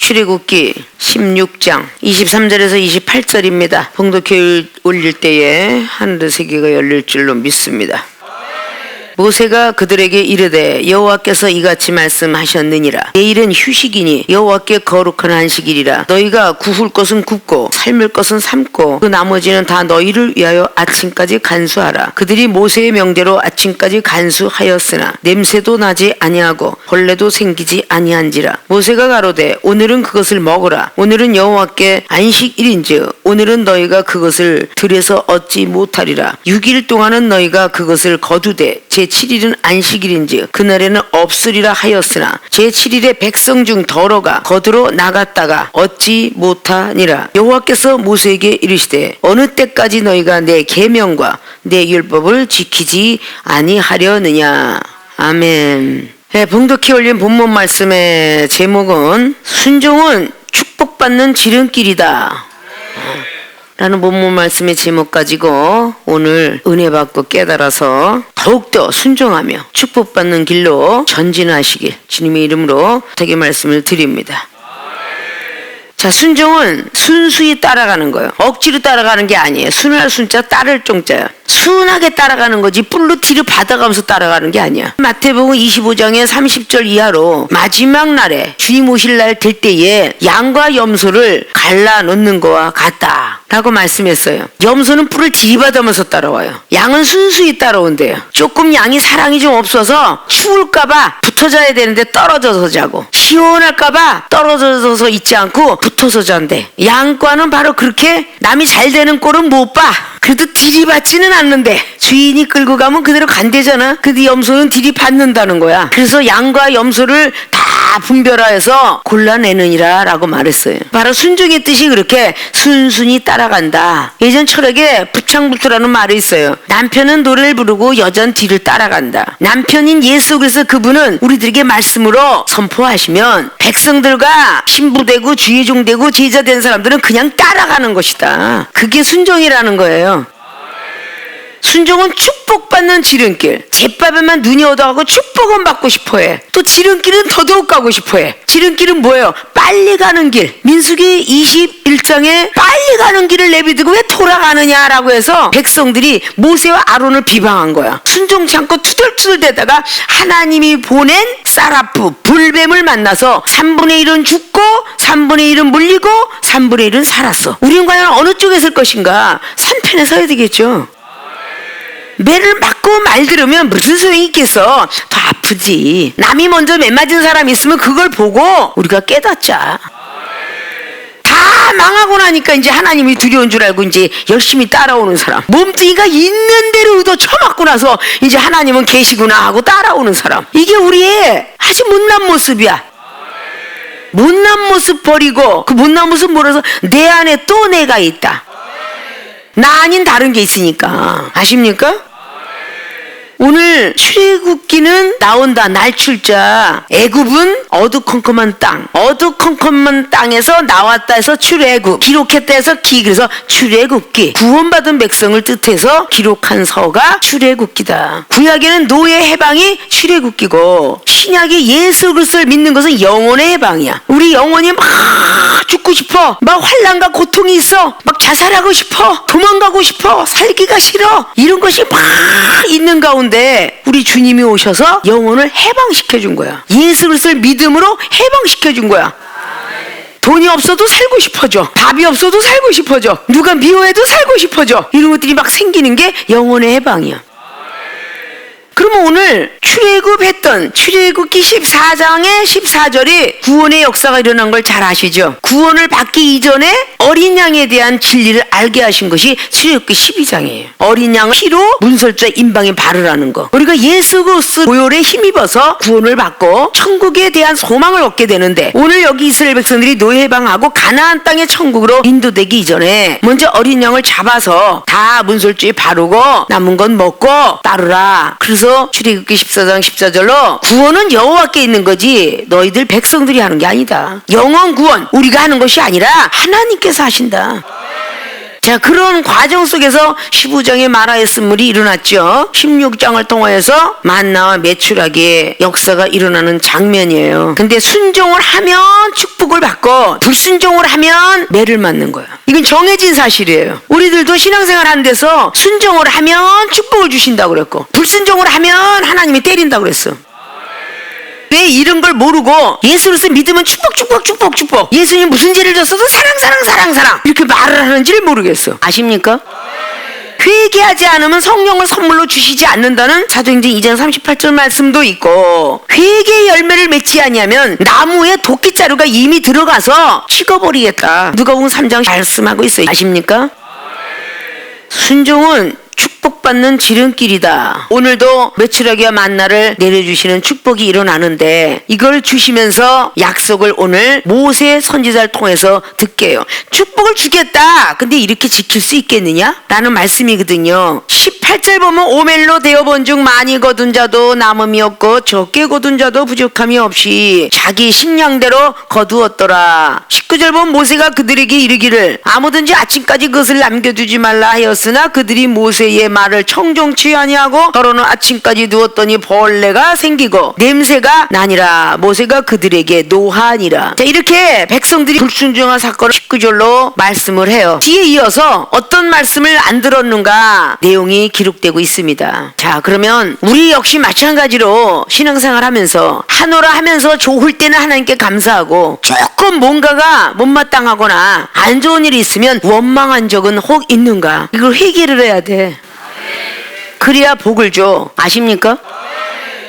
출애굽기 16장 23절에서 28절입니다. 봉독회 올릴 때에 하늘의 세계가 열릴 줄로 믿습니다. 모세가 그들에게 이르되 여호와께서 이같이 말씀하셨느니라. 내일은 휴식이니 여호와께 거룩한 안식일이라. 너희가 구울 것은 굽고 삶을 것은 삶고 그 나머지는 다 너희를 위하여 아침까지 간수하라. 그들이 모세의 명대로 아침까지 간수하였으나 냄새도 나지 아니하고 벌레도 생기지 아니한지라. 모세가 가로되 오늘은 그것을 먹으라. 오늘은 여호와께 안식일인즉 오늘은 너희가 그것을 들에서 얻지 못하리라. 6일 동안은 너희가 그것을 거두되 제7일은 안식일인즉 그날에는 없으리라 하였으나 제7일에 백성 중 더러가 거두러 나갔다가 얻지 못하니라. 여호와께서 모세에게 이르시되 어느 때까지 너희가 내 계명과 내 율법을 지키지 아니하려느냐. 아멘. 네, 봉독해 올린 본문 말씀의 제목은 순종은 축복받는 지름길이다 라는 본문 말씀의 제목 가지고 오늘 은혜 받고 깨달아서 더욱더 순종하며 축복받는 길로 전진하시길 주님의 이름으로 부탁의 말씀을 드립니다. 자, 순종은 순수히 따라가는 거예요. 억지로 따라가는 게 아니에요. 순할 순자 따를 종자야. 순하게 따라가는 거지 뿔루티를 받아가면서 따라가는 게 아니야. 마태복음 25장의 30절 이하로 마지막 날에 주님 오실 날 될 때에 양과 염소를 갈라놓는 거와 같다 라고 말씀했어요. 염소는 뿔을 들이받으면서 따라와요. 양은 순수히 따라온대요. 조금 양이 사랑이 좀 없어서 추울까봐 붙어 자야 되는데 떨어져서 자고, 시원할까봐 떨어져서 있지 않고 붙어서 잔대. 양과는 바로 그렇게 남이 잘 되는 꼴은 못 봐. 그래도 들이받지는 않는데 주인이 끌고 가면 그대로 간대잖아. 근데 염소는 들이받는다는 거야. 그래서 양과 염소를 다 분별하여서 골라내느니라 라고 말했어요. 바로 순종의 뜻이 그렇게 순순히 따라간다. 예전 철학에 부창불투라는 말이 있어요. 남편은 노래를 부르고 여자는 뒤를 따라간다. 남편인 예수 그리스도 그분은 우리들에게 말씀으로 선포하시면 백성들과 신부되고 주의 종되고 제자된 사람들은 그냥 따라가는 것이다. 그게 순종이라는 거예요. 순종은 축복받는 지름길. 제밥에만 눈이 얻어가고 축복은 받고 싶어해. 또 지름길은 더더욱 가고 싶어해. 지름길은 뭐예요? 빨리 가는 길. 민수기 21장에 빨리 가는 길을 내비두고 왜 돌아가느냐라고 해서 백성들이 모세와 아론을 비방한 거야. 순종치 않고 투덜투덜대다가 하나님이 보낸 사라프 불뱀을 만나서 3분의 1은 죽고 3분의 1은 물리고 3분의 1은 살았어. 우리는 과연 어느 쪽에 설 것인가? 3편에 서야 되겠죠. 매를 맞고 말 들으면 무슨 소용이 있겠어. 더 아프지. 남이 먼저 매 맞은 사람이 있으면 그걸 보고 우리가 깨닫자. 다 망하고 나니까 이제 하나님이 두려운 줄 알고 이제 열심히 따라오는 사람. 몸뚱이가 있는 대로 얻어 쳐맞고 나서 이제 하나님은 계시구나 하고 따라오는 사람. 이게 우리의 아주 못난 모습이야. 못난 모습 버리고 그 못난 모습 몰아서 내 안에 또 내가 있다. 나 아닌 다른 게 있으니까. 아십니까? 오늘 출애굽기는 나온다. 날출자. 애굽은 어두컴컴한 땅. 어두컴컴한 땅에서 나왔다 해서 출애굽. 기록했다 해서 그래서 출애굽기. 구원받은 백성을 뜻해서 기록한 서가 출애굽기다. 구약에는 노예 해방이 출애굽기고 신약의 예수 그리스도를 믿는 것은 영혼의 해방이야. 우리 영혼이 막 죽고 싶어. 막 환난과 고통이 있어. 막 자살하고 싶어. 도망가고 싶어. 살기가 싫어. 이런 것이 막 있는 가운데 우리 주님이 오셔서 영혼을 해방시켜 준 거야. 예수 그리스도를 믿음으로 해방시켜 준 거야. 돈이 없어도 살고 싶어져. 밥이 없어도 살고 싶어져. 누가 미워해도 살고 싶어져. 이런 것들이 막 생기는 게 영혼의 해방이야. 그러면 오늘 출애굽했던 출애굽기 14장의 14절이 구원의 역사가 일어난 걸 잘 아시죠? 구원을 받기 이전에 어린 양에 대한 진리를 알게 하신 것이 출애굽기 12장이에요. 어린 양을 피로 문설주와 임방에 바르라는 거. 우리가 예수 그리스도 보혈에 힘입어서 구원을 받고 천국에 대한 소망을 얻게 되는데 오늘 여기 이스라엘 백성들이 노예 해방하고 가나안 땅의 천국으로 인도되기 이전에 먼저 어린 양을 잡아서 다 문설주에 바르고 남은 건 먹고 따르라. 그래서 출애굽기 14장 14절로 구원은 여호와께 있는 거지 너희들 백성들이 하는 게 아니다. 영원 구원 우리가 하는 것이 아니라 하나님께서 하신다. 자, 그런 과정 속에서 15장의 마라의 쓴물이 일어났죠. 16장을 통하여서 만나와 메추라기의 역사가 일어나는 장면이에요. 근데 순종을 하면 축복을 받고 불순종을 하면 매를 맞는 거예요. 이건 정해진 사실이에요. 우리들도 신앙생활 하는 데서 순종을 하면 축복을 주신다고 그랬고 불순종을 하면 하나님이 때린다고 그랬어. 왜 이런 걸 모르고 예수로서 믿으면 축복 예수님 무슨 죄를 졌어도 사랑 이렇게 말을 하는지를 모르겠어. 아십니까? 회개하지 않으면 성령을 선물로 주시지 않는다는 사도행전 2장 38절 말씀도 있고 회개의 열매를 맺지 아니하면 나무에 도끼자루가 이미 들어가서 식어버리겠다. 누가복음 3장 말씀하고 있어요. 아십니까? 순종은 축복받는 지름길이다. 오늘도 메추라기와 만나를 내려주시는 축복이 일어나는데 이걸 주시면서 약속을 오늘 모세 선지자를 통해서 듣게요. 축복을 주겠다. 근데 이렇게 지킬 수 있겠느냐? 라는 말씀이거든요. 18절 보면 오멜로 되어본 중 많이 거둔 자도 남음이 없고 적게 거둔 자도 부족함이 없이 자기 식량대로 거두었더라. 19절 보면 모세가 그들에게 이르기를 아무든지 아침까지 그것을 남겨두지 말라 하였으나 그들이 모세의 말을 청종치 아니하고 더러는 아침까지 두었더니 벌레가 생기고 냄새가 나니라. 모세가 그들에게 노하니라. 자, 이렇게 백성들이 불순종한 사건을 19절로 말씀을 해요. 뒤에 이어서 어떤 말씀을 안 들었는가 내용이 기록되고 있습니다. 자, 그러면 우리 역시 마찬가지로 신앙생활 하면서 하노라 하면서 좋을 때는 하나님께 감사하고 조금 뭔가가 못마땅하거나 안 좋은 일이 있으면 원망한 적은 혹 있는가? 이걸 회개를 해야 돼. 그래야 복을 줘. 아십니까?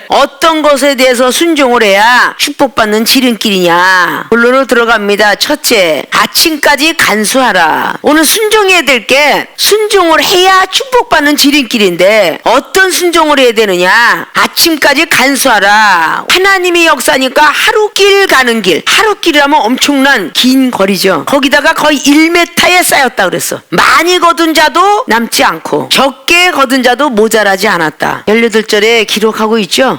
어떤 것에 대해서 순종을 해야 축복받는 지름길이냐? 본론으로 들어갑니다. 첫째, 아침까지 간수하라. 오늘 순종해야 될 게 순종을 해야 축복받는 지름길인데 어떤 순종을 해야 되느냐? 아침까지 간수하라. 하나님의 역사니까 하루길 가는 길. 하루길이라면 엄청난 긴 거리죠. 거기다가 거의 1m에 쌓였다 그랬어. 많이 거둔 자도 남지 않고 적게 거둔 자도 모자라지 않았다. 18절에 기록하고 있죠.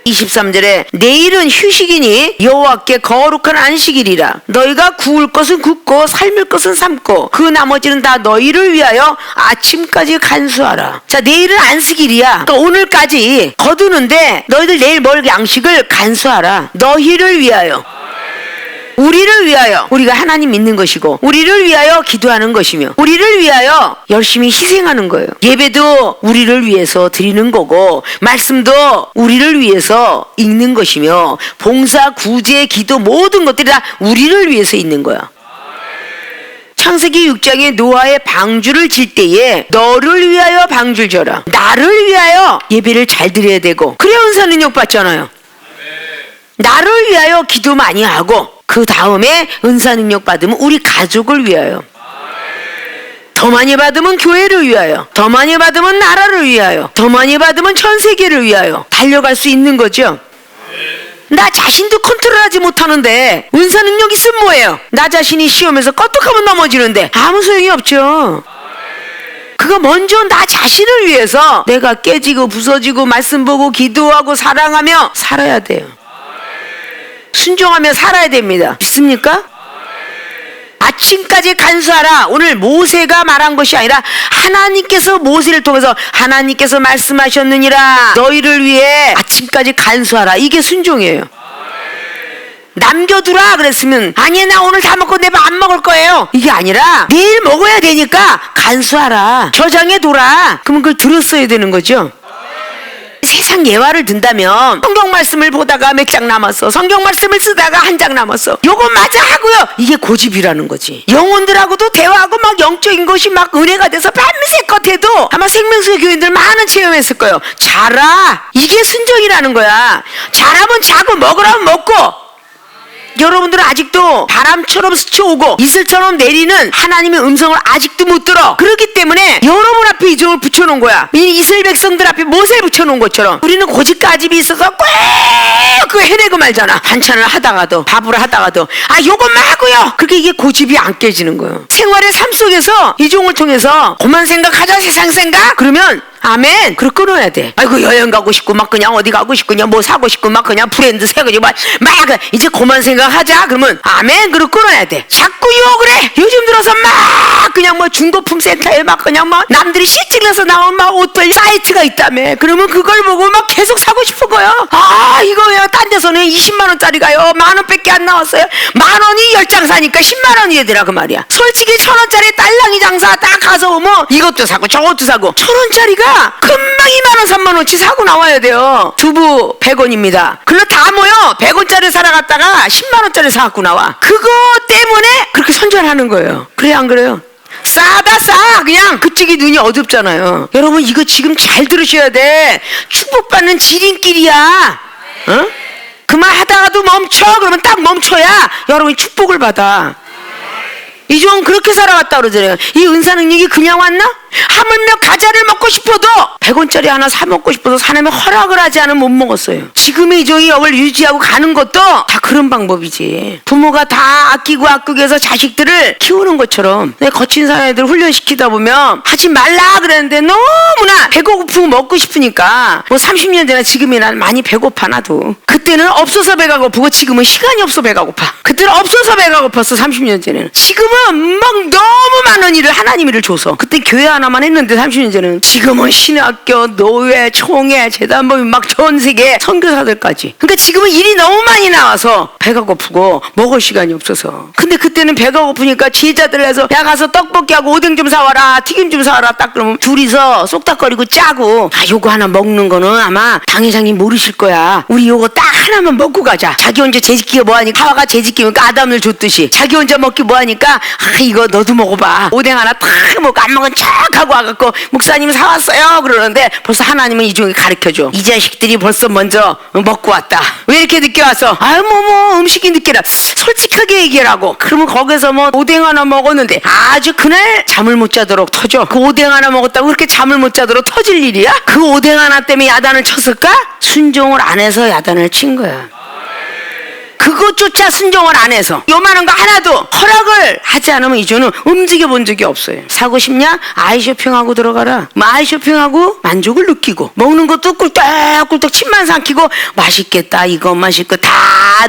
23절에 내일은 휴식이니 여호와께 거룩한 안식일이라. 너희가 구울 것은 굽고 삶을 것은 삶고 그 나머지는 다 너희를 위하여 아침까지 간수하라. 자, 내일은 안식일이야. 그러니까 오늘까지 거두는데 너희들 내일 먹을 양식을 간수하라. 너희를 위하여. 우리를 위하여. 우리가 하나님 믿는 것이고 우리를 위하여 기도하는 것이며 우리를 위하여 열심히 희생하는 거예요. 예배도 우리를 위해서 드리는 거고 말씀도 우리를 위해서 읽는 것이며 봉사, 구제, 기도 모든 것들이 다 우리를 위해서 있는 거야. 창세기 6장에 노아의 방주를 질 때에 너를 위하여 방주를 져라. 나를 위하여 예배를 잘 드려야 되고 그래야 은사 능력 받잖아요. 나를 위하여 기도 많이 하고 그 다음에 은사 능력 받으면 우리 가족을 위하여, 더 많이 받으면 교회를 위하여, 더 많이 받으면 나라를 위하여, 더 많이 받으면 전 세계를 위하여 달려갈 수 있는 거죠. 나 자신도 컨트롤하지 못하는데 은사 능력 있으면 뭐예요? 나 자신이 시험에서 껐떡하면 넘어지는데 아무 소용이 없죠. 그거 먼저 나 자신을 위해서 내가 깨지고 부서지고 말씀 보고 기도하고 사랑하며 살아야 돼요. 순종하며 살아야 됩니다. 믿습니까? 아침까지 간수하라. 오늘 모세가 말한 것이 아니라 하나님께서 모세를 통해서 하나님께서 말씀하셨느니라. 너희를 위해 아침까지 간수하라. 이게 순종이에요. 남겨두라 그랬으면 아니 나 오늘 다 먹고 내일 안 먹을 거예요. 이게 아니라 내일 먹어야 되니까 간수하라. 저장해둬라. 그러면 그걸 들었어야 되는 거죠. 세상 예화를 든다면 성경 말씀을 보다가 몇 장 남았어. 성경 말씀을 쓰다가 한 장 남았어. 요거 맞아 하고요. 이게 고집이라는 거지. 영혼들하고도 대화하고 막 영적인 것이 막 은혜가 돼서 밤새껏 해도 아마 생명수의 교인들 많은 체험했을 거예요. 자라. 이게 순종이라는 거야. 자라면 자고 먹으라면 먹고. 여러분들은 아직도 바람처럼 스쳐오고 이슬처럼 내리는 하나님의 음성을 아직도 못 들어. 그렇기 때문에 여러분 앞에 이 종을 붙여놓은 거야. 이 이스라엘 백성들 앞에 모세를 붙여놓은 것처럼 우리는 고집가집이 있어서 꼭 그거 해내고 말잖아. 반찬을 하다가도 밥을 하다가도 요것만 하고요. 그렇게 이게 고집이 안 깨지는 거예요. 생활의 삶 속에서 이 종을 통해서 그만 생각하자 세상 생각 그러면 아멘. 그걸 끊어야 돼. 아이고 여행 가고 싶고 막 그냥 어디 가고 싶고 그냥 뭐 사고 싶고 막 그냥 브랜드 새거지 막 이제 그만 생각하자. 그러면 아멘. 그걸 끊어야 돼. 자꾸 유혹을 해. 요즘 들어서 막 그냥 뭐 중고품 센터에 막 그냥 막 남들이 실질해서 나온 막 옷들 사이트가 있다며. 그러면 그걸 보고 막 계속 사고 싶은 거야. 아 이거 왜 딴 데서는 20만 원짜리가요 10,000원밖에 안 나왔어요. 10,000원이 10장 사니까 10만 원이 되더라 그 말이야. 솔직히 1,000원짜리 딸랑이 장사 딱 가서 뭐 이것도 사고 저것도 사고 1,000원짜리가 금방 2만 원 3만 원치 사고 나와야 돼요. 두부 100원입니다. 그걸로 다 모여 100원짜리 사러 갔다가 10만 원짜리 사갖고 나와. 그거 때문에 그렇게 선전하는 거예요. 그래 안 그래요? 싸다 싸 그냥 그쪽이 눈이 어둡잖아요. 여러분 이거 지금 잘 들으셔야 돼. 축복받는 지름길이야. 어? 그만 하다가도 멈춰. 그러면 딱 멈춰야 여러분이 축복을 받아. 이종 그렇게 살아왔다 그러잖아요. 이 은사 능력이 그냥 왔나? 하물며 과자를 먹고 싶어도 100원짜리 하나 사 먹고 싶어도 사람이 허락을 하지 않으면 못 먹었어요. 지금의 이종이 역을 유지하고 가는 것도 다 그런 방법이지. 부모가 다 아끼고 해서 자식들을 키우는 것처럼 거친 사회들 훈련시키다 보면 하지 말라 그랬는데 너무나 배고프고 먹고 싶으니까 뭐 30년 전에 지금이나 많이 배고파 나도. 그때는 없어서 배가 고프고 지금은 시간이 없어 배가 고파. 그때는 없어서 배가 고팠어 30년 전에는. 지금은 막 너무 많은 일을 하나님 일을 줘서. 그때 교회 하나만 했는데 30년 전에는. 지금은 신학교, 노회, 총회, 재단법인 막 전 세계 선교사들까지. 그러니까 지금은 일이 너무 많이 나와서 배가 고프고 먹을 시간이 없어서. 근데 그때는 배가 고프니까 제자들 해서 야 가서 떡볶이하고 오뎅 좀 사와라 튀김 좀 사와라 딱 그러면 둘이서 쏙닥거리고 짜고 아 요거 하나 먹는 거는 아마 당 회장님 모르실 거야. 우리 요거 딱 하나만 먹고 가자. 자기 혼자 재짓기가 뭐하니까 하와가 재짓기니까 아담을 줬듯이 자기 혼자 먹기 뭐하니까 아 이거 너도 먹어봐. 오뎅 하나 탁 먹고 안 먹은 척하고 와갖고 목사님 사왔어요 그러는데 벌써 하나님은 이중에 가르쳐줘. 이 자식들이 벌써 먼저 먹고 왔다. 왜 이렇게 늦게 와서? 아유 뭐 음식이 늦게라. 솔직하게 얘기하라고. 그러면 거기서 뭐 오뎅 하나 먹었는데 아주 그날 잠을 못 자도록 터져. 그 오뎅 하나 먹었다고 그렇게 잠을 못 자도록 터질 일이야? 그 오뎅 하나 때문에 야단을 쳤을까? 순종을 안 해서 야단을 친 거야. 그것조차 순종을 안 해서 요만한 거 하나도 허락을 하지 않으면 이주는 움직여 본 적이 없어요. 사고 싶냐? 아이 쇼핑하고 들어가라. 뭐 아이 쇼핑하고 만족을 느끼고 먹는 것도 꿀떡꿀떡 침만 삼키고 맛있겠다 이거 맛있고 다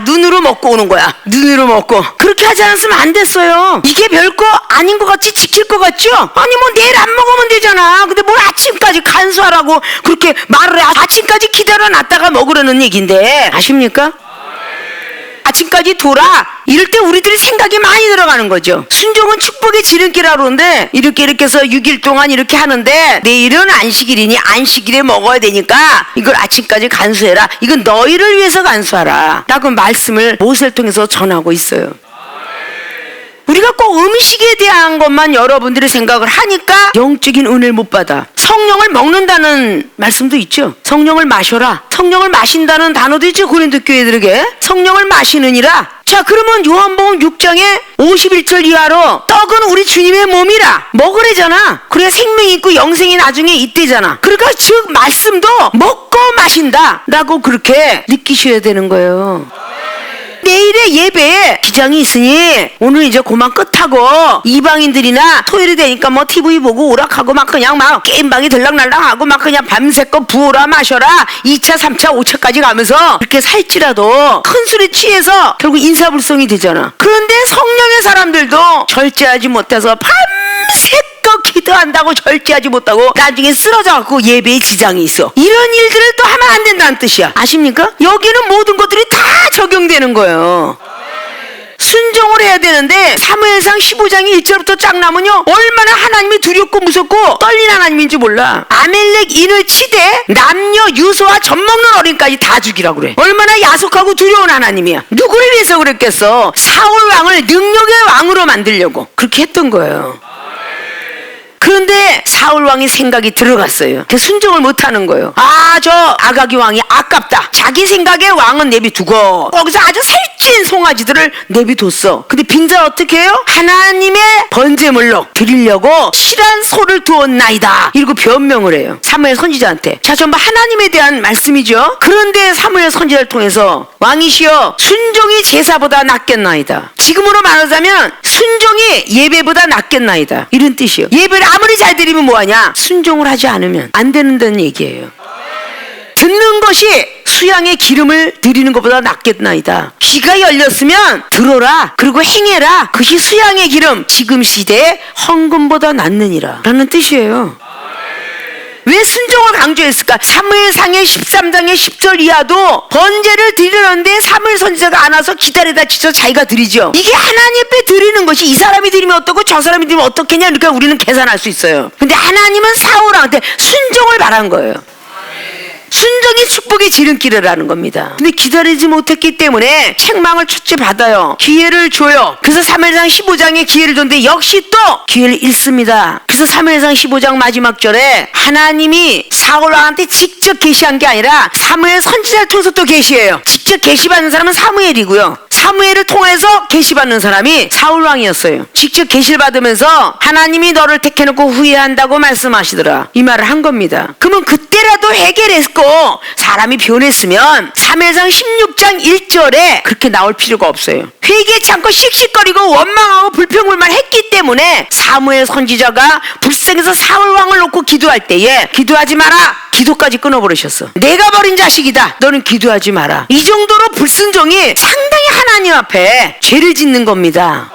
눈으로 먹고 오는 거야. 눈으로 먹고. 그렇게 하지 않았으면 안 됐어요. 이게 별거 아닌 것 같지? 지킬 것 같죠? 아니 뭐 내일 안 먹으면 되잖아. 근데 뭘 아침까지 간수하라고 그렇게 말을 해. 아침까지 기다려놨다가 먹으려는 얘기인데 아십니까? 아침까지 돌아. 이럴 때 우리들이 생각이 많이 들어가는 거죠. 순종은 축복의 지름길이라고 그러는데 이렇게 해서 6일 동안 이렇게 하는데 내일은 안식일이니 안식일에 먹어야 되니까 이걸 아침까지 간수해라. 이건 너희를 위해서 간수하라 라고 말씀을 모세를 통해서 전하고 있어요. 우리가 꼭 음식에 대한 것만 여러분들이 생각을 하니까 영적인 은혜를 못 받아. 성령을 먹는다는 말씀도 있죠. 성령을 마셔라. 성령을 마신다는 단어도 있죠. 고린도 교회들에게 성령을 마시느니라. 자 그러면 요한복음 6장에 51절 이하로 떡은 우리 주님의 몸이라 먹으래잖아. 그래야 생명이 있고 영생이 나중에 있대잖아. 그러니까 즉 말씀도 먹고 마신다 라고 그렇게 느끼셔야 되는 거예요. 내일의 예배에 기장이 있으니 오늘 이제 그만 끝하고 이방인들이나 토요일이 되니까 뭐 TV 보고 오락하고 막 그냥 막 게임방에 들락날락하고 막 그냥 밤새껏 부어라 마셔라 2차 3차 5차까지 가면서 그렇게 살지라도 큰 술에 취해서 결국 인사불성이 되잖아. 그런데 성령의 사람들도 절제하지 못해서 밤새껏 기도한다고 절제하지 못하고 나중에 쓰러져갖고 예배에 지장이 있어. 이런 일들을 또 하면 안 된다는 뜻이야. 아십니까? 여기는 모든 것들이 다 적용되는 거예요. 순종을 해야 되는데 사무엘상 15장의 1절부터 쫙 나면요 얼마나 하나님이 두렵고 무섭고 떨린 하나님인지 몰라. 아멜렉 인을 치되 남녀 유소와 젖먹는 어린까지 다 죽이라고 그래. 얼마나 야속하고 두려운 하나님이야. 누구를 위해서 그랬겠어? 사울 왕을 능력의 왕으로 만들려고 그렇게 했던 거예요. 그런데 사울 왕이 생각이 들어갔어요. 그 순종을 못하는 거예요. 저 아가기 왕이 아깝다. 자기 생각에 왕은 내비두고 거기서 아주 살찐 송아지들을 내비뒀어. 근데 빈자 어떻게 해요? 하나님의 번제물로 드리려고 실한 소를 두었나이다 이러고 변명을 해요. 사무엘 선지자한테. 자 전부 하나님에 대한 말씀이죠. 그런데 사무엘 선지자를 통해서 왕이시여 순종이 제사보다 낫겠나이다. 지금으로 말하자면 순종이 예배보다 낫겠나이다 이런 뜻이에요. 예배를 아무리 잘 들으면 뭐하냐? 순종을 하지 않으면 안 된다는 얘기예요. 듣는 것이 수양의 기름을 드리는 것보다 낫겠나이다. 귀가 열렸으면 들어라. 그리고 행해라. 그것이 수양의 기름, 지금 시대에 헌금보다 낫느니라 라는 뜻이에요. 왜 순종을 강조했을까? 사무엘상의 13장의 10절 이하도 번제를 드리는데 사무엘 선지자가 안 와서 기다리다 지쳐 자기가 드리죠. 이게 하나님 앞에 드리는 것이 이 사람이 드리면 어떻고 저 사람이 드리면 어떻겠냐, 그러니까 우리는 계산할 수 있어요. 근데 하나님은 사울한테 순종을 바란 거예요. 순종이 축복의 지름길이라는 겁니다. 근데 기다리지 못했기 때문에 책망을 첫째 받아요. 기회를 줘요. 그래서 사무엘상 15장에 기회를 줬는데 역시 또 기회를 잃습니다. 그래서 사무엘상 15장 마지막 절에 하나님이 사울왕한테 직접 계시한 게 아니라 사무엘 선지자를 통해서 또 계시해요. 직접 계시받는 사람은 사무엘이고요, 사무엘을 통해서 계시받는 사람이 사울왕이었어요. 직접 계시를 받으면서 하나님이 너를 택해놓고 후회한다고 말씀하시더라, 이 말을 한 겁니다. 그러면 그때라도 해결했고 사람이 변했으면 사무엘상 16장 1절에 그렇게 나올 필요가 없어요. 회개치 않고 씩씩거리고 원망하고 불평불만 했기 때문에 사무엘 선지자가 불쌍해서 사울왕을 놓고 기도할 때에 기도하지 마라, 기도까지 끊어버리셨어. 내가 버린 자식이다, 너는 기도하지 마라. 이 정도로 불순종이 상당히 하나님 앞에 죄를 짓는 겁니다.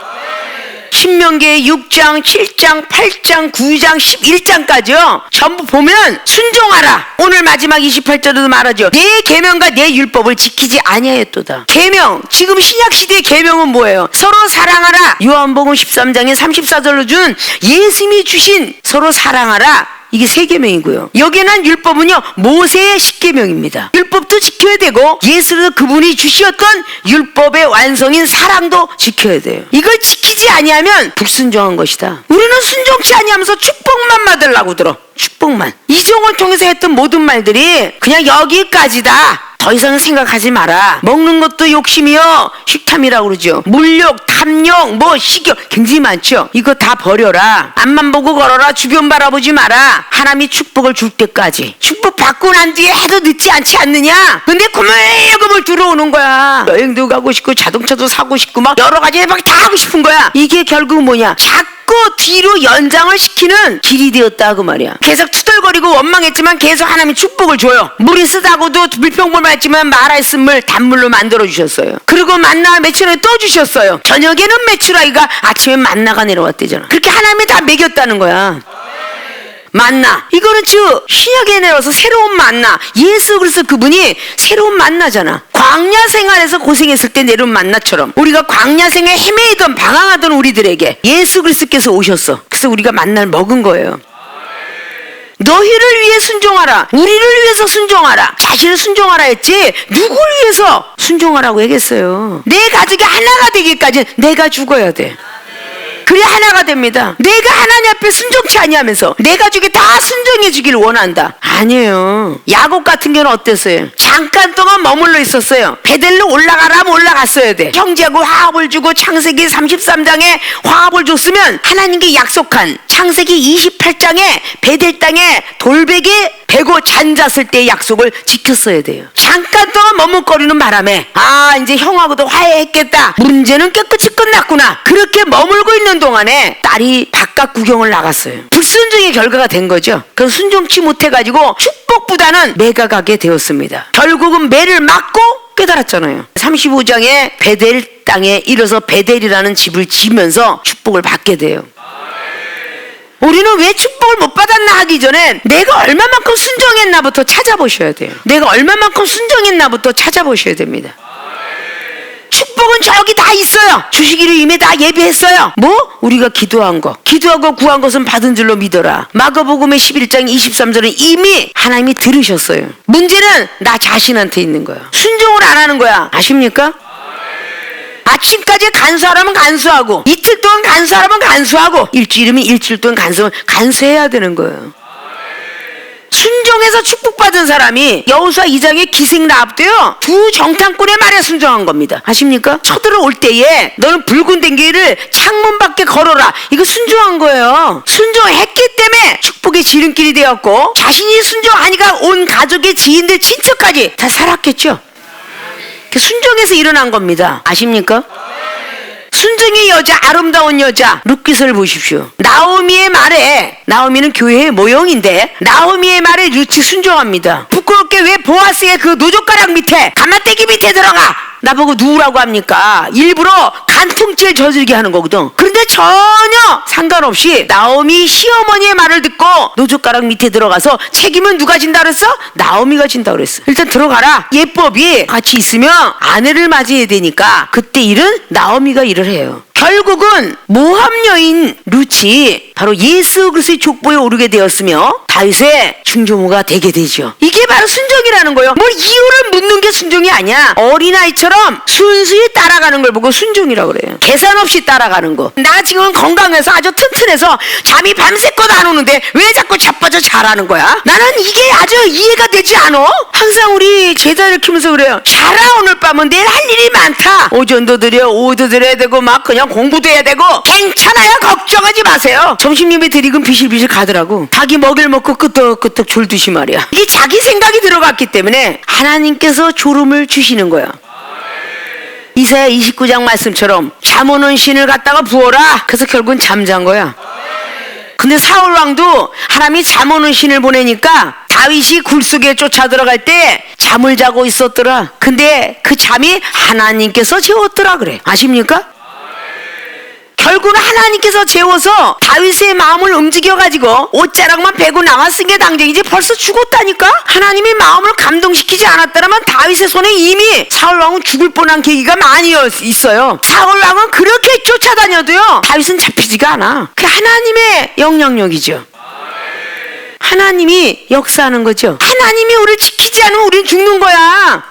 신명기의 6장, 7장, 8장, 9장, 11장까지요 전부 보면 순종하라. 오늘 마지막 28절에도 말하죠. 내 계명과 내 율법을 지키지 아니하였도다. 계명, 지금 신약시대의 계명은 뭐예요? 서로 사랑하라. 요한복음 13장에 34절로 준 예수님이 주신 서로 사랑하라, 이게 세 계명이고요. 여기는 율법은요 모세의 10계명입니다. 율법도 지켜야 되고 예수도 그분이 주셨던 율법의 완성인 사랑도 지켜야 돼요. 이걸 지키지 아니하면 불순종한 것이다. 우리는 순종치 아니하면서 축복만 받으려고 들어. 축복만. 이종을 통해서 했던 모든 말들이 그냥 여기까지다, 더 이상 생각하지 마라. 먹는 것도 욕심이요 식탐이라고 그러죠. 물욕, 탐욕, 식욕 굉장히 많죠. 이거 다 버려라. 앞만 보고 걸어라. 주변 바라보지 마라. 하나님이 축복을 줄 때까지. 축복 받고 난 뒤에 해도 늦지 않지 않느냐. 근데 고물고물 들어오는 거야. 여행도 가고 싶고 자동차도 사고 싶고 막 여러 가지 막 다 하고 싶은 거야. 이게 결국 뭐냐, 자꾸 뒤로 연장을 시키는 길이 되었다 그 말이야. 계속 투덜거리고 원망했지만 계속 하나님이 축복을 줘요. 물이 쓰다고도 불평불만 했지만 말했은 물 단물로 만들어 주셨어요. 그리고 만나 며칠 후에 또 주셨어요. 저녁에는 메추라기가, 아침에 만나가 내려왔대잖아. 그렇게 하나님이 다 먹였다는 거야. 만나, 이거는 즉 신약에 내려와서 새로운 만나, 예수 그리스도 그분이 새로운 만나잖아. 광야 생활에서 고생했을 때 내려온 만나처럼 우리가 광야 생활에 헤매이던 방황하던 우리들에게 예수 그리스도께서 오셨어. 그래서 우리가 만나를 먹은 거예요. 너희를 위해 순종하라, 우리를 위해서 순종하라, 자신을 순종하라 했지 누굴 위해서 순종하라고 얘기했어요. 내 가족이 하나가 되기까지 내가 죽어야 돼. 그래 하나가 됩니다. 내가 하나님 앞에 순종치 아니하면서 내 가족이 다 순종해 주길 원한다. 아니에요. 야곱 같은 경우는 어땠어요? 잠깐 동안 머물러 있었어요. 베델로 올라가라면 올라갔어야 돼. 형제하고 화합을 주고 창세기 33장에 화합을 줬으면 하나님께 약속한 창세기 28장에 베델 땅에 돌베개 베고 잔잤을 때의 약속을 지켰어야 돼요. 잠깐 동안 머뭇거리는 바람에 이제 형하고도 화해했겠다, 문제는 깨끗이 끝났구나, 그렇게 머물고 있는 동안에 딸이 바깥 구경을 나갔어요. 불순종의 결과가 된 거죠. 그래서 순종치 못해가지고 축복보다는 매가 가게 되었습니다. 결국은 매를 맞고 깨달았잖아요. 35장에 베델 땅에 이르러서 베델이라는 집을 지으면서 축복을 받게 돼요. 우리는 왜 축복을 못 받았나 하기 전에 내가 얼마만큼 순종했나부터 찾아보셔야 돼요. 내가 얼마만큼 순종했나부터 찾아보셔야 됩니다. 축복은 저기 다 있어요. 주시기를 이미 다 예비했어요. 우리가 기도한 거, 기도하고 구한 것은 받은 줄로 믿어라. 마가복음의 11장 23절은 이미 하나님이 들으셨어요. 문제는 나 자신한테 있는 거야. 순종을 안 하는 거야. 아십니까? 아침까지 간수하라면 간수하고, 이틀 동안 간수하라면 간수하고, 일주일이면 일주일 동안 간수해야 되는 거예요. 순종해서 축복받은 사람이 여호수아 2장에 기생 라합도요 두 정탐꾼의 말에 순종한 겁니다. 아십니까? 쳐들어올 때에 너는 붉은 댕기를 창문 밖에 걸어라, 이거 순종한 거예요. 순종했기 때문에 축복의 지름길이 되었고, 자신이 순종하니까 온 가족의 지인들 친척까지 다 살았겠죠. 순종해서 일어난 겁니다. 아십니까? 순종의 여자, 아름다운 여자 룻깃을 보십시오. 나오미의 말에 나오미는 교회의 모형인데 나오미의 말에 루치 순종합니다. 부끄럽게 왜 보아스의 그 노젓가락 밑에 가마떼기 밑에 들어가 나보고 누우라고 합니까? 일부러 간통죄 저지르게 하는 거거든. 그런데 전혀 상관없이 나오미 시어머니의 말을 듣고 노젓가락 밑에 들어가서 책임은 누가 진다 그랬어? 나오미가 진다 그랬어. 일단 들어가라. 예법이 같이 있으면 아내를 맞이해야 되니까 그때 일은 나오미가 일을 해요. 결국은 모함 여인 루치 바로 예수 그리스도의 족보에 오르게 되었으며 다윗의 중조모가 되게 되죠. 이게 바로 순종이라는 거예요. 뭘 이유를 묻는 게 순종이 아니야. 어린아이처럼 순수히 따라가는 걸 보고 순종이라고 그래요. 계산 없이 따라가는 거. 나 지금 건강해서 아주 튼튼해서 잠이 밤새껏 안 오는데 왜 자꾸 자빠져 자라는 거야? 나는 이게 아주 이해가 되지 않아. 항상 우리 제자를 키우면서 그래요. 자라 오늘 밤은 내일 할 일이 많다. 오전도 드려 오후도 드려야 되고 막 그냥 공부도 해야 되고 괜찮아요. 걱정하지 마세요. 점심 예배 드리고 비실비실 가더라고. 자기 먹일 먹고 끄떡끄떡 졸듯이 말이야. 이게 자기 생각이 들어갔기 때문에 하나님께서 졸음을 주시는 거야. 이사야 29장 말씀처럼 잠 오는 신을 갖다가 부어라. 그래서 결국은 잠잔 거야. 근데 사울 왕도 하나님이 잠 오는 신을 보내니까 다윗이 굴 속에 쫓아 들어갈 때 잠을 자고 있었더라. 근데 그 잠이 하나님께서 재웠더라 그래. 아십니까? 결국은 하나님께서 재워서 다윗의 마음을 움직여가지고 옷자락만 베고 나왔은 게 당장이지 벌써 죽었다니까? 하나님이 마음을 감동시키지 않았다면 다윗의 손에 이미 사울왕은 죽을 뻔한 계기가 많이 있어요. 사울왕은 그렇게 쫓아다녀도요 다윗은 잡히지가 않아. 그게 하나님의 영향력이죠. 하나님이 역사하는 거죠. 하나님이 우리를 지키지 않으면 우리는 죽는 거야.